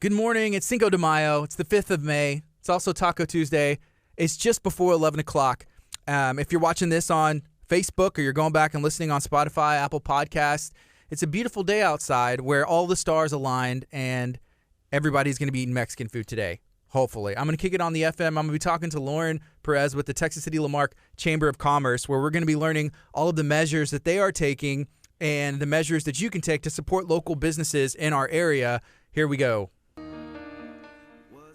Good morning. It's Cinco de Mayo. It's the 5th of May. It's also Taco Tuesday. It's just before 11 o'clock. If you're watching this on Facebook or you're going back and listening on Spotify, Apple Podcasts, it's a beautiful day outside where all the stars aligned and everybody's going to be eating Mexican food today, hopefully. I'm going to kick it on the FM. I'm going to be talking to Lauren Perez with the Texas City Lamarque Chamber of Commerce, where we're going to be learning all of the measures that they are taking and the measures that you can take to support local businesses in our area. Here we go.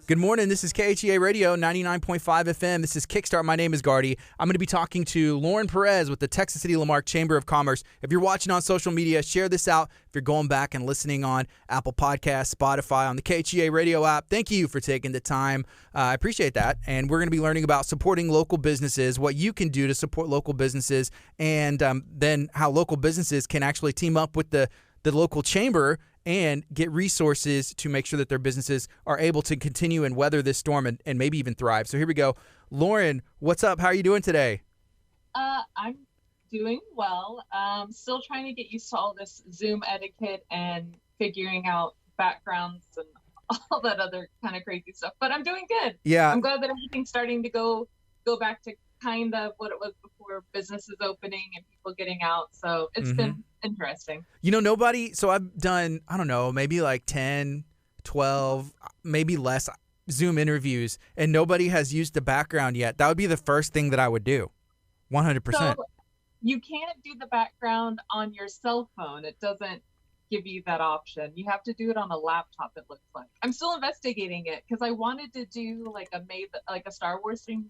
Good morning. This is KHEA Radio 99.5 FM. This is Kickstart. My name is Gardy. I'm going to be talking to Lauren Perez with the Texas City Lamarque Chamber of Commerce. If you're watching on social media, share this out. If you're going back and listening on Apple Podcasts, Spotify, on the KHEA Radio app, thank you for taking the time. I appreciate that. And we're going to be learning about supporting local businesses, what you can do to support local businesses, and then how local businesses can actually team up with the local chamber and get resources to make sure that their businesses are able to continue and weather this storm and maybe even thrive. So here we go. Lauren, what's up? How are you doing today? I'm doing well. Still trying to get used to all this Zoom etiquette and figuring out backgrounds and all that other kind of crazy stuff. But I'm doing good. Yeah. I'm glad that everything's starting to go back to kind of what it was before, businesses opening and people getting out. So it's been interesting. You know, so I've done, I don't know, maybe like 10, 12, maybe less Zoom interviews, and nobody has used the background yet. That would be the first thing that I would do. 100%. So you can't do the background on your cell phone. It doesn't give you that option. You have to do it on a laptop, it looks like. I'm still investigating it because I wanted to do like a Star Wars theme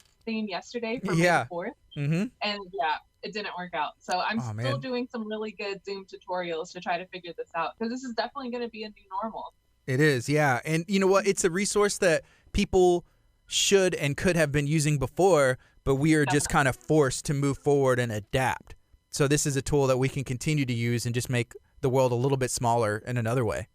yesterday for May the 4th. And yeah, it didn't work out. So I'm still doing some really good Zoom tutorials to try to figure this out, because this is definitely going to be a new normal. It is, yeah. And you know what? It's a resource that people should and could have been using before, but we are just kind of forced to move forward and adapt. So this is a tool that we can continue to use and just make the world a little bit smaller in another way.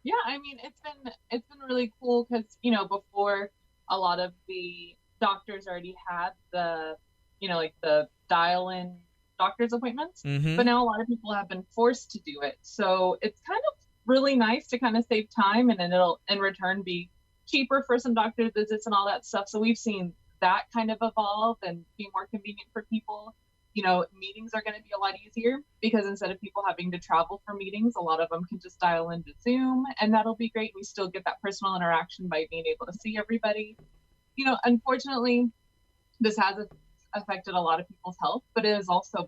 Yeah, I mean, it's been really cool because, you know, before a lot of the doctors already had the, you know, like the dial-in doctor's appointments, but now a lot of people have been forced to do it. So it's kind of really nice to kind of save time, and then it'll in return be cheaper for some doctor visits and all that stuff. So we've seen that kind of evolve and be more convenient for people. You know, meetings are going to be a lot easier because instead of people having to travel for meetings, a lot of them can just dial into Zoom, and that'll be great. We still get that personal interaction by being able to see everybody. You know, unfortunately, this has affected a lot of people's health, but it has also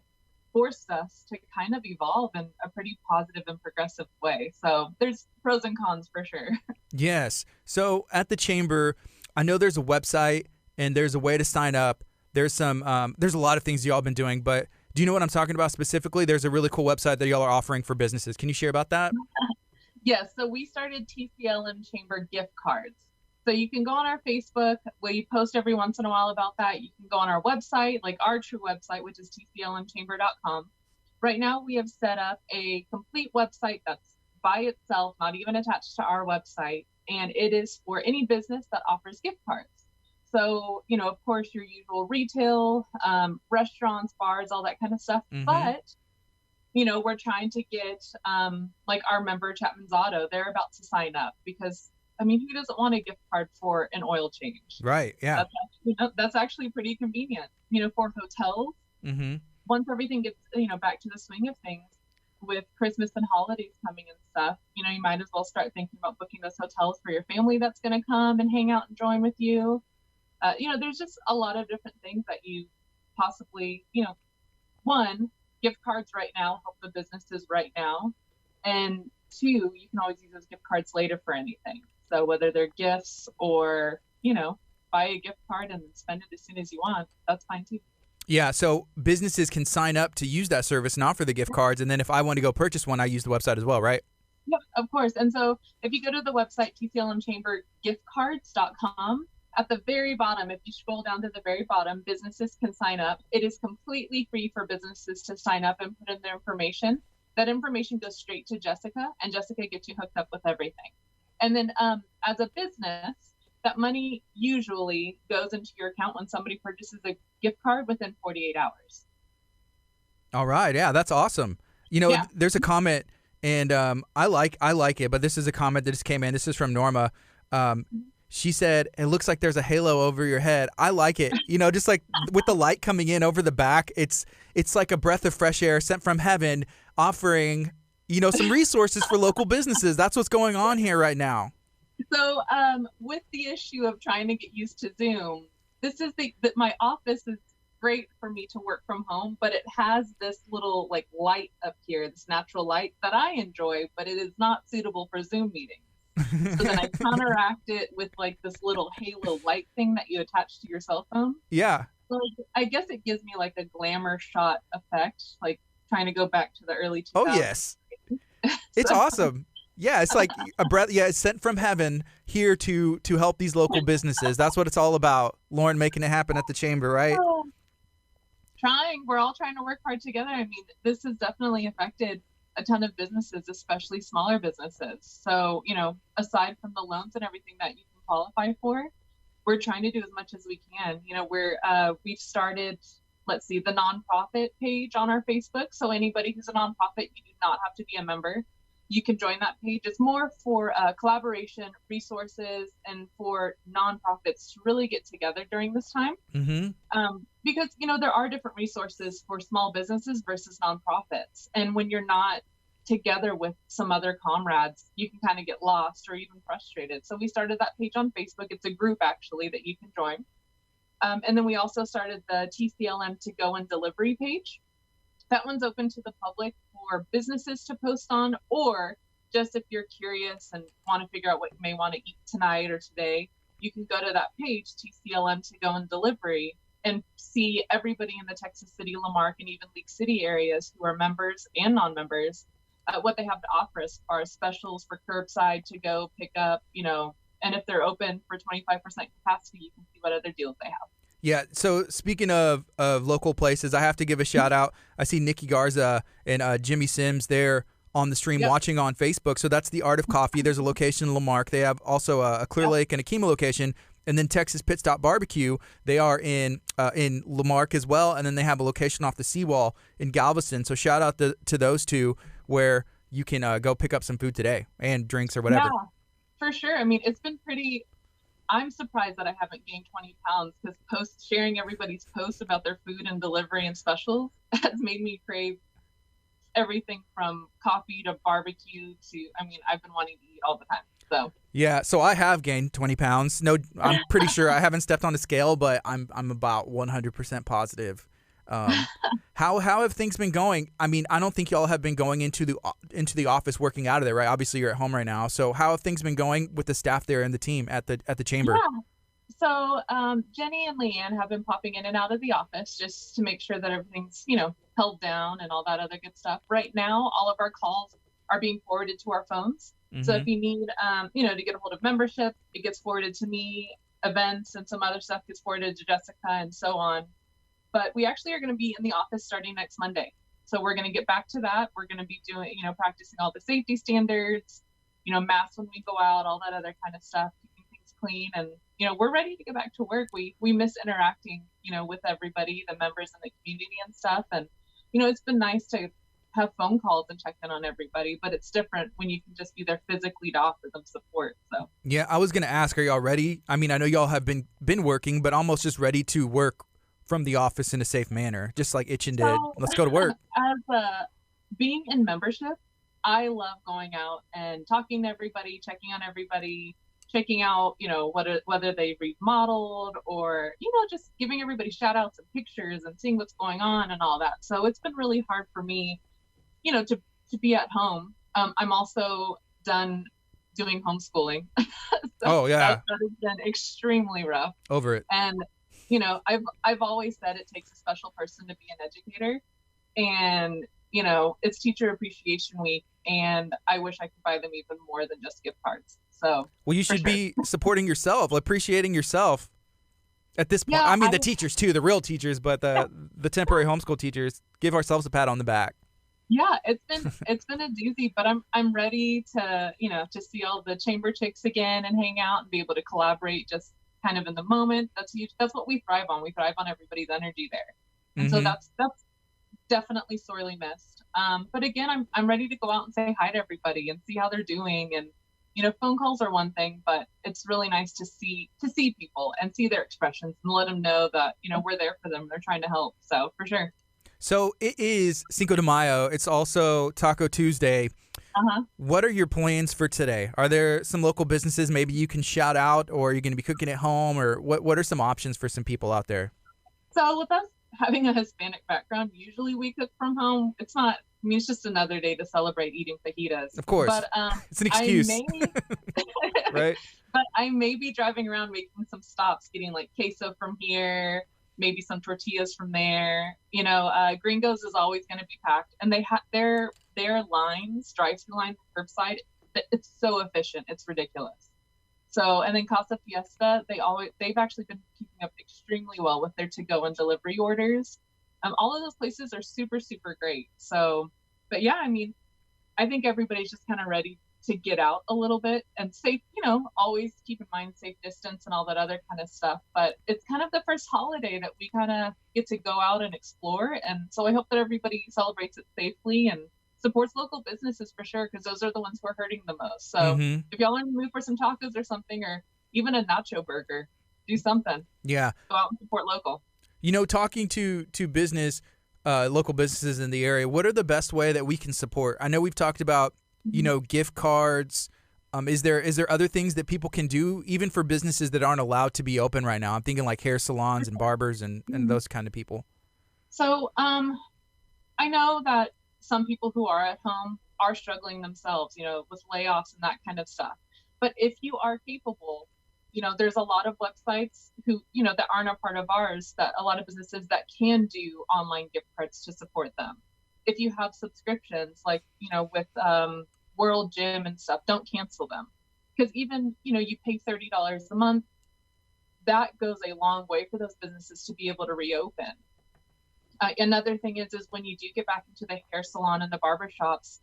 forced us to kind of evolve in a pretty positive and progressive way. So there's pros and cons for sure. Yes. So at the chamber, I know there's a website and there's a way to sign up. There's there's a lot of things y'all been doing, but do you know what I'm talking about specifically? There's a really cool website that y'all are offering for businesses. Can you share about that? Yes. So we started TCLM Chamber gift cards. So you can go on our Facebook. We post every once in a while about that. You can go on our website, like our true website, which is tclmchamber.com. Right now we have set up a complete website that's by itself, not even attached to our website. And it is for any business that offers gift cards. So, you know, of course, your usual retail, restaurants, bars, all that kind of stuff. But, you know, we're trying to get like our member Chapman's Auto. They're about to sign up because, I mean, who doesn't want a gift card for an oil change? Right. Yeah. That's actually pretty convenient, you know, for hotels. Once everything gets, you know, back to the swing of things with Christmas and holidays coming and stuff, you know, you might as well start thinking about booking those hotels for your family that's going to come and hang out and join with you. You know, there's just a lot of different things that you possibly, you know, one, gift cards right now help the businesses right now. And two, you can always use those gift cards later for anything. So whether they're gifts or, you know, buy a gift card and spend it as soon as you want, that's fine too. Yeah, so businesses can sign up to use that service and offer the gift cards. And then if I want to go purchase one, I use the website as well, right? Yep, of course. And so if you go to the website, tclmchambergiftcards.com, at the very bottom, if you scroll down to the very bottom, businesses can sign up. It is completely free for businesses to sign up and put in their information. That information goes straight to Jessica, and Jessica gets you hooked up with everything. And then as a business, that money usually goes into your account when somebody purchases a gift card within 48 hours. All right. Yeah, that's awesome. You know, there's a comment And I like it, but this is a comment that just came in. This is from Norma. She said, "It looks like there's a halo over your head." I like it. Just like with the light coming in over the back, it's like a breath of fresh air sent from heaven, offering some resources for local businesses. That's what's going on here right now. So with the issue of trying to get used to Zoom, this is that my office is great for me to work from home, but it has this little like light up here, this natural light that I enjoy, but it is not suitable for Zoom meetings. So then I counteract it with like this little halo light thing that you attach to your cell phone. Yeah. So I guess it gives me like a glamour shot effect, like trying to go back to the early 2000s. Oh yes. It's awesome. Yeah, it's like a breath. Yeah, it's sent from heaven here to help these local businesses. That's what it's all about. Lauren making it happen at the chamber, right? We're all trying to work hard together. I mean, this has definitely affected a ton of businesses, especially smaller businesses. So, aside from the loans and everything that you can qualify for, we're trying to do as much as we can. We've started, the nonprofit page on our Facebook. So anybody who's a nonprofit, you do not have to be a member. You can join that page. It's more for collaboration, resources, and for nonprofits to really get together during this time. Mm-hmm. Because, there are different resources for small businesses versus nonprofits. And when you're not together with some other comrades, you can kind of get lost or even frustrated. So we started that page on Facebook. It's a group, actually, that you can join. And then we also started the TCLM to go and delivery page. That one's open to the public for businesses to post on, or just if you're curious and want to figure out what you may want to eat tonight or today, you can go to that page, TCLM to go and delivery, and see everybody in the Texas City, Lamarque, and even League City areas who are members and non-members, what they have to offer as far as specials for curbside to go pick up, and if they're open for 25% capacity, you can see what other deals they have. Yeah, so speaking of local places, I have to give a shout out. I see Nikki Garza and Jimmy Sims there on the stream watching on Facebook. So that's the Art of Coffee. There's a location in Lamarque. They have also a Clear Lake and a Kima location. And then Texas Pit Stop Barbecue, they are in Lamarque as well. And then they have a location off the seawall in Galveston. So shout out to those two where you can go pick up some food today and drinks or whatever. Yeah, for sure. I mean, it's been pretty... I'm surprised that I haven't gained 20 pounds because sharing everybody's posts about their food and delivery and specials has made me crave everything from coffee to barbecue to, I've been wanting to eat all the time. So yeah, so I have gained 20 pounds. No, I'm pretty sure I haven't stepped on a scale, but I'm about 100% positive. How have things been going? I mean, I don't think y'all have been going into the office working out of there, right? Obviously, you're at home right now. So how have things been going with the staff there and the team at the chamber? Yeah. So Jenny and Leanne have been popping in and out of the office just to make sure that everything's, held down and all that other good stuff. Right now, all of our calls are being forwarded to our phones. Mm-hmm. So if you need, to get a hold of membership, it gets forwarded to me. Events and some other stuff gets forwarded to Jessica and so on. But we actually are going to be in the office starting next Monday. So we're going to get back to that. We're going to be doing, practicing all the safety standards, masks when we go out, all that other kind of stuff, keeping things clean. And, we're ready to get back to work. We miss interacting, with everybody, the members in the community and stuff. And, it's been nice to have phone calls and check in on everybody, but it's different when you can just be there physically to offer them support. So yeah, I was going to ask, are y'all ready? I mean, I know y'all have been working, but almost just ready to work from the office in a safe manner, just like Itchin did. Let's go to work. As being in membership, I love going out and talking to everybody, checking on everybody, checking out, whether they remodeled or, just giving everybody shout outs and pictures and seeing what's going on and all that. So it's been really hard for me, to be at home. I'm also done doing homeschooling. So oh yeah. That has been extremely rough. Over it. And I've always said it takes a special person to be an educator, and it's Teacher Appreciation Week, and I wish I could buy them even more than just gift cards. So well, you should be supporting yourself, appreciating yourself at this point. Yeah, the teachers too, the real teachers, but the temporary homeschool teachers. Give ourselves a pat on the back. Yeah, it's been a doozy, but I'm ready to to see all the chamber chicks again and hang out and be able to collaborate just kind of in the moment. That's huge. That's what we thrive on. We thrive on everybody's energy there. And so that's definitely sorely missed. But again, I'm ready to go out and say hi to everybody and see how they're doing. And phone calls are one thing, but it's really nice to see people and see their expressions and let them know that we're there for them. They're trying to help. So for sure. So it is Cinco de Mayo. It's also Taco Tuesday. What are your plans for today? Are there some local businesses maybe you can shout out, or are you going to be cooking at home, or what are some options for some people out there? So with us having a Hispanic background, usually we cook from home. It's not, I mean, it's just another day to celebrate eating fajitas. Of course. But it's an excuse. Right? But I may be driving around making some stops, getting like queso from here, maybe some tortillas from there. Gringos is always going to be packed, and they have their lines, drive-through lines, curbside. It's so efficient, it's ridiculous. So, and then Casa Fiesta, they've actually been keeping up extremely well with their to-go and delivery orders. All of those places are super, super great. So, but yeah, I mean, I think everybody's just kind of ready to get out a little bit and safe, always keep in mind safe distance and all that other kind of stuff. But it's kind of the first holiday that we kind of get to go out and explore. And so I hope that everybody celebrates it safely and supports local businesses for sure, because those are the ones who are hurting the most. So if y'all are in the mood for some tacos or something, or even a nacho burger, do something. Yeah. Go out and support local. Talking to business, local businesses in the area, what are the best way that we can support? I know we've talked about, gift cards. Is there other things that people can do, even for businesses that aren't allowed to be open right now? I'm thinking like hair salons and barbers and those kind of people. So I know that some people who are at home are struggling themselves, with layoffs and that kind of stuff. But if you are capable, there's a lot of websites who, that aren't a part of ours, that a lot of businesses that can do online gift cards to support them. If you have subscriptions, like, with World Gym and stuff, don't cancel them. Because even, you pay $30 a month, that goes a long way for those businesses to be able to reopen. Another thing is when you do get back into the hair salon and the barber shops,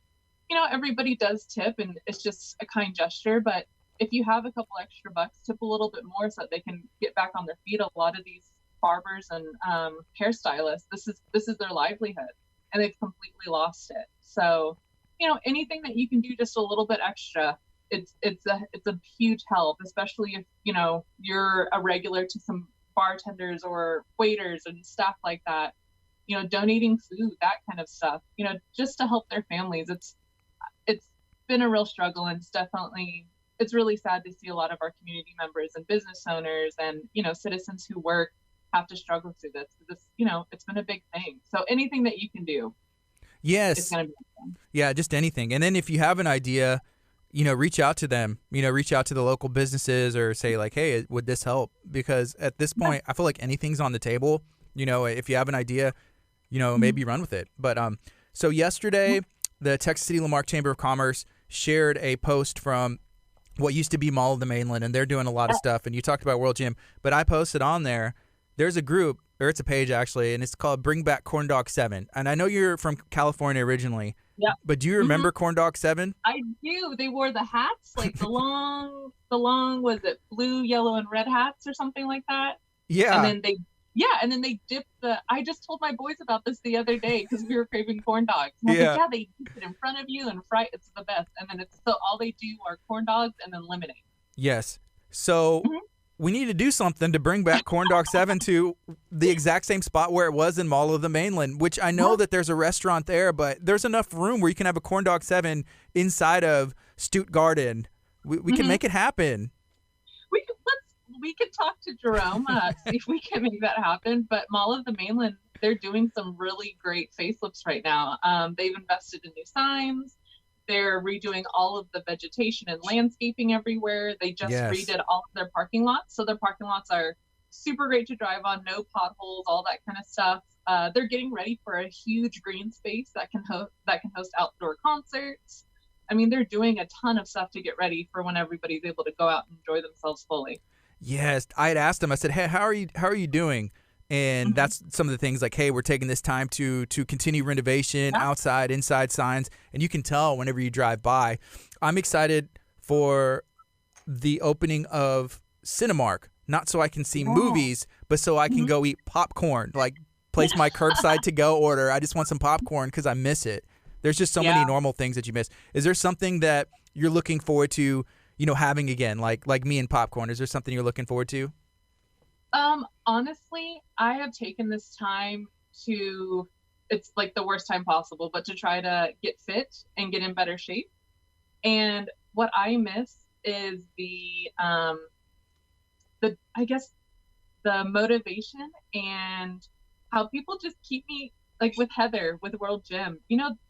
everybody does tip, and it's just a kind gesture. But if you have a couple extra bucks, tip a little bit more so that they can get back on their feet. A lot of these barbers and hairstylists, this is their livelihood, and they've completely lost it. So, anything that you can do just a little bit extra, it's a huge help, especially if you're a regular to some bartenders or waiters and staff like that. Donating food, that kind of stuff, just to help their families. It's been a real struggle, and it's really sad to see a lot of our community members and business owners and, citizens who work have to struggle through this. It's been a big thing. So anything that you can do. Yes. It's going to be fun. Yeah, just anything. And then if you have an idea, reach out to them, reach out to the local businesses or say like, hey, would this help? Because at this point, I feel like anything's on the table. If you have an idea, maybe run with it. But so yesterday, the Texas City Lamarque Chamber of Commerce shared a post from what used to be Mall of the Mainland, and they're doing a lot of stuff. And you talked about World Gym, but I posted on there, there's a group, or it's a page actually, and it's called Bring Back Corn Dog 7. And I know you're from California originally. Yeah. But do you remember Corn Dog 7? I do. They wore the hats, like the long, was it blue, yellow, and red hats or something like that? Yeah. And then they dipped I just told my boys about this the other day because we were craving corn dogs. And I was like, they dip it in front of you and fry it. It's the best. And then all they do are corn dogs and then lemonade. Yes. So we need to do something to bring back Corn Dog 7 to the exact same spot where it was in Mall of the Mainland, which I know that there's a restaurant there, but there's enough room where you can have a Corn Dog 7 inside of Stute Garden. We can make it happen. We could talk to Jerome, see if we can make that happen. But Mall of the Mainland, they're doing some really great facelifts right now. They've invested in new signs. They're redoing all of the vegetation and landscaping everywhere. They just redid all of their parking lots. So their parking lots are super great to drive on, no potholes, all that kind of stuff. They're getting ready for a huge green space that can host outdoor concerts. I mean, they're doing a ton of stuff to get ready for when everybody's able to go out and enjoy themselves fully. Yes, I had asked him. I said, "Hey, how are you doing?" And that's some of the things like, "Hey, we're taking this time to continue renovation, outside, inside signs," and you can tell whenever you drive by. I'm excited for the opening of Cinemark, not so I can see movies, but so I can go eat popcorn. Like place my curbside to go order. I just want some popcorn because I miss it. There's just so many normal things that you miss. Is there something that you're looking forward to, having again, like me and popcorn? Is there something you're looking forward to? Honestly, I have taken this time to, it's like the worst time possible, but to try to get fit and get in better shape. And what I miss is I guess the motivation and how people just keep me, like with Heather, with World Gym,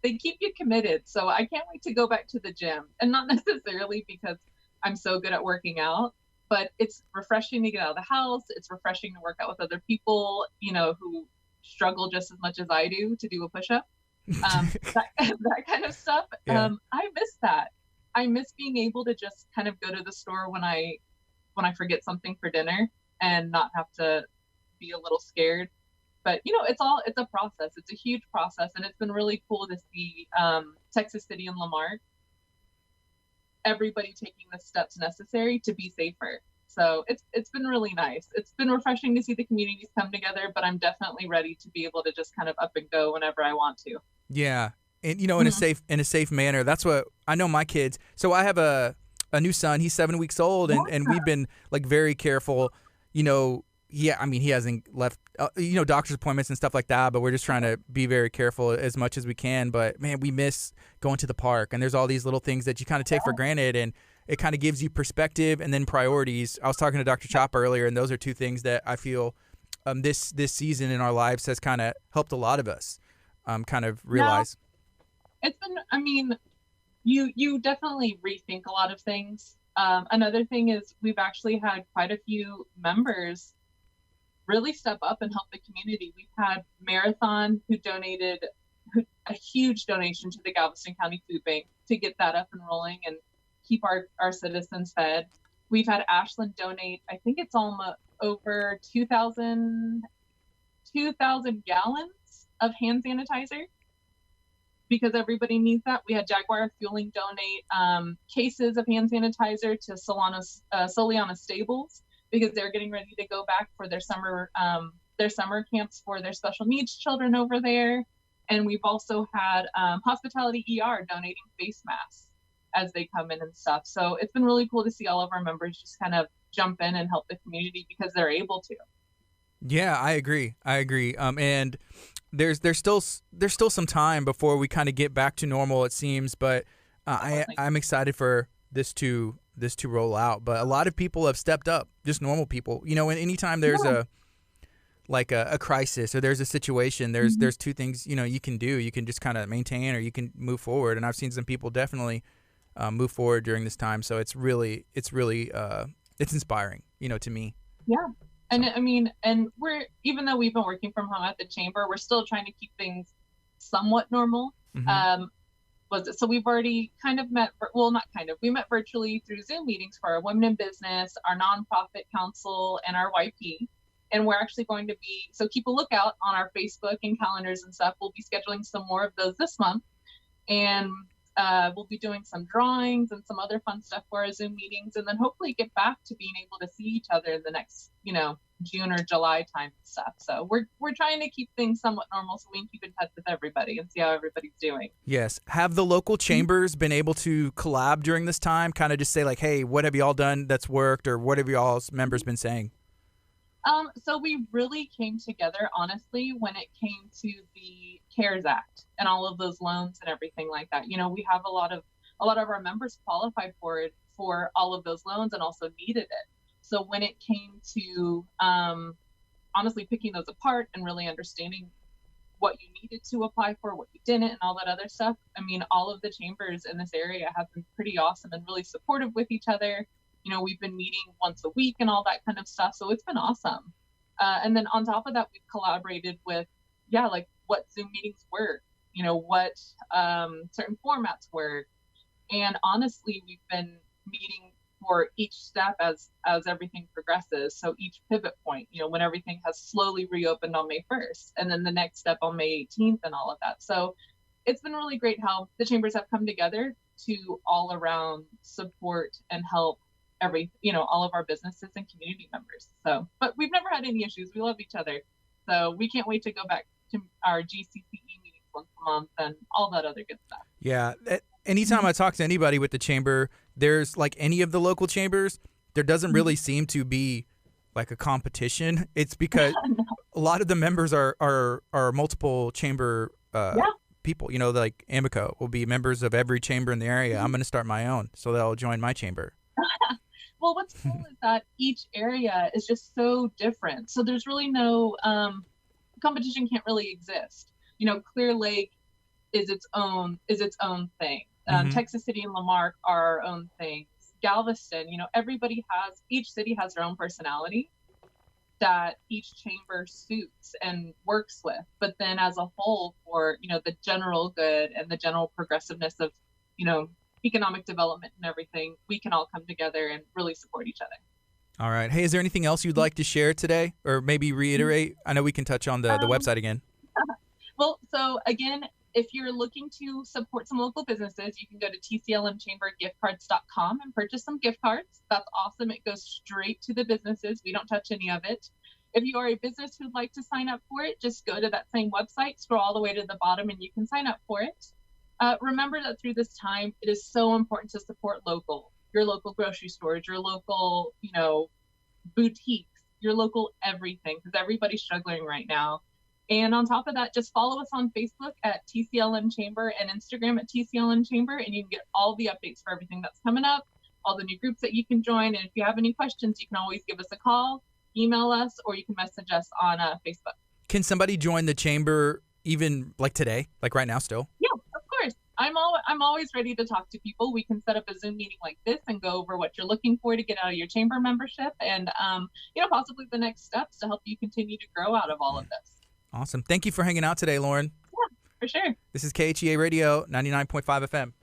they keep you committed. So I can't wait to go back to the gym, and not necessarily because I'm so good at working out, but it's refreshing to get out of the house. It's refreshing to work out with other people, who struggle just as much as I do a push-up, that kind of stuff. Yeah. I miss that. I miss being able to just kind of go to the store when I forget something for dinner and not have to be a little scared. But it's a process. It's a huge process, and it's been really cool to see Texas City and Lamarque, everybody taking the steps necessary to be safer. So it's been really nice. It's been refreshing to see the communities come together, but I'm definitely ready to be able to just kind of up and go whenever I want to. Yeah. And in a safe manner. That's what I know my kids. So I have a new son. He's 7 weeks old, and we've been like very careful. He hasn't left doctor's appointments and stuff like that, but we're just trying to be very careful as much as we can. But man, we miss going to the park, and there's all these little things that you kind of take for granted, and it kind of gives you perspective and then priorities. I was talking to Dr. Chop earlier, and those are two things that I feel this season in our lives has kind of helped a lot of us kind of realize. It's been, you definitely rethink a lot of things. Another thing is we've actually had quite a few members really step up and help the community. We've had Marathon who donated a huge donation to the Galveston County Food Bank to get that up and rolling and keep our citizens fed. We've had Ashland donate, I think it's almost over 2,000 gallons of hand sanitizer, because everybody needs that. We had Jaguar Fueling donate cases of hand sanitizer to Soliana Stables, because they're getting ready to go back for their summer camps for their special needs children over there. And we've also had Hospitality ER donating face masks as they come in and stuff. So it's been really cool to see all of our members just kind of jump in and help the community because they're able to. Yeah, I agree. And there's still some time before we kind of get back to normal, it seems, but I'm excited for this to roll out. But a lot of people have stepped up, just normal people. And anytime there's a crisis or there's a situation, there's two things you can do. You can just kind of maintain, or you can move forward. And I've seen some people definitely move forward during this time. So it's really it's inspiring, to me. Yeah. And and we're, even though we've been working from home at the chamber, we're still trying to keep things somewhat normal. Mm-hmm. So we've already kind of met, we met virtually through Zoom meetings for our Women in Business, our nonprofit council, and our YP. And we're actually going to be, so keep a lookout on our Facebook and calendars and stuff. We'll be scheduling some more of those this month. And we'll be doing some drawings and some other fun stuff for our Zoom meetings, and then hopefully get back to being able to see each other in the next, June or July time and stuff. So we're trying to keep things somewhat normal so we can keep in touch with everybody and see how everybody's doing. Yes. Have the local chambers been able to collab during this time? Kind of just say like, hey, what have y'all done that's worked, or what have y'all's members been saying? So we really came together, honestly, when it came to the CARES Act and all of those loans and everything like that. We have a lot of our members qualified for all of those loans and also needed it. So when it came to honestly picking those apart and really understanding what you needed to apply for, what you didn't, and all that other stuff, all of the chambers in this area have been pretty awesome and really supportive with each other. We've been meeting once a week and all that kind of stuff. So it's been awesome. And then on top of that, we've collaborated with, like what Zoom meetings work, what certain formats work. And honestly, we've been meeting for each step as everything progresses. So each pivot point, when everything has slowly reopened on May 1st, and then the next step on May 18th and all of that. So it's been really great how the chambers have come together to all around support and help all of our businesses and community members. So, but we've never had any issues. We love each other. So we can't wait to go back to our GCCE meetings once a month, and all that other good stuff. Yeah. Anytime I talk to anybody with the chamber, there's like any of the local chambers, there doesn't really seem to be like a competition. It's because a lot of the members are multiple chamber people. You know, like Amico will be members of every chamber in the area. I'm going to start my own, so they'll join my chamber. Well, what's cool is that each area is just so different. So there's really no competition can't really exist. You know, Clear Lake is its own thing. Texas City and Lamarque are our own things. Galveston, you know, each city has their own personality that each chamber suits and works with. But then as a whole, for, you know, the general good and the general progressiveness of, you know, economic development and everything, we can all come together and really support each other. All right. Hey, is there anything else you'd like to share today, or maybe reiterate? I know we can touch on the website again. Well, so again, if you're looking to support some local businesses, you can go to tclmchambergiftcards.com and purchase some gift cards. That's awesome. It goes straight to the businesses. We don't touch any of it. If you are a business who'd like to sign up for it, just go to that same website, scroll all the way to the bottom, and you can sign up for it. Remember that through this time, it is so important to support your local grocery stores, your local, you know, boutiques, your local everything, because everybody's struggling right now. And on top of that, just follow us on Facebook at TCLM Chamber and Instagram at TCLM Chamber, and you can get all the updates for everything that's coming up, all the new groups that you can join. And if you have any questions, you can always give us a call, email us, or you can message us on Facebook. Can somebody join the chamber even like today, like right now still? Yeah, of course. I'm always ready to talk to people. We can set up a Zoom meeting like this and go over what you're looking for to get out of your chamber membership, and you know, possibly the next steps to help you continue to grow out of all of this. Awesome. Thank you for hanging out today, Lauren. Yeah, for sure. This is KHEA Radio, 99.5 FM.